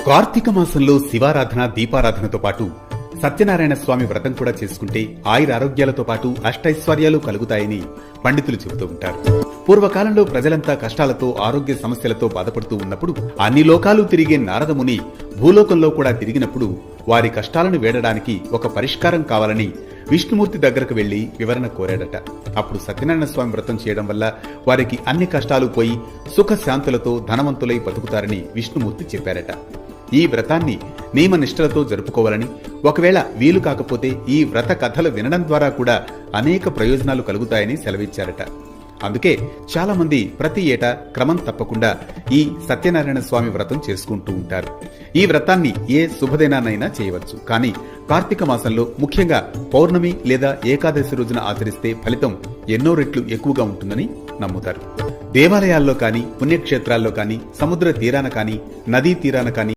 కార్తీక మాసంలో శివారాధన దీపారాధనతో పాటు సత్యనారాయణ స్వామి వ్రతం కూడా చేసుకుంటే ఆయురారోగ్యాలతో పాటు అష్టైశ్వర్యాలు కలుగుతాయని పండితులు చెబుతూ ఉంటారు. పూర్వకాలంలో ప్రజలంతా కష్టాలతో ఆరోగ్య సమస్యలతో బాధపడుతూ ఉన్నప్పుడు అన్ని లోకాలు తిరిగే నారదముని భూలోకంలో కూడా తిరిగినప్పుడు వారి కష్టాలను వేడడానికి ఒక పరిష్కారం కావాలని విష్ణుమూర్తి దగ్గరకు వెళ్లి వివరణ కోరాడట. అప్పుడు సత్యనారాయణ స్వామి వ్రతం చేయడం వల్ల వారికి అన్ని కష్టాలు పోయి సుఖశాంతులతో ధనవంతులై బతుకుతారని విష్ణుమూర్తి చెప్పారట. ఈ వ్రతాన్ని నియమనిష్టలతో జరుపుకోవాలని, ఒకవేళ వీలు కాకపోతే ఈ వ్రత కథలు వినడం ద్వారా కూడా అనేక ప్రయోజనాలు కలుగుతాయని సెలవిచ్చారట. అందుకే చాలా మంది ప్రతి ఏటా క్రమం తప్పకుండా ఈ సత్యనారాయణ స్వామి వ్రతం చేసుకుంటూ ఉంటారు. ఈ వ్రతాన్ని ఏ శుభదినానైనా చేయవచ్చు, కానీ కార్తీక మాసంలో ముఖ్యంగా పౌర్ణమి లేదా ఏకాదశి రోజున ఆచరిస్తే ఫలితం ఎన్నో రెట్లు ఎక్కువగా ఉంటుందని నమ్ముతారు. దేవాలయాల్లో కానీ, పుణ్యక్షేత్రాల్లో కానీ, సముద్ర తీరాన కానీ, నదీ తీరాన కానీ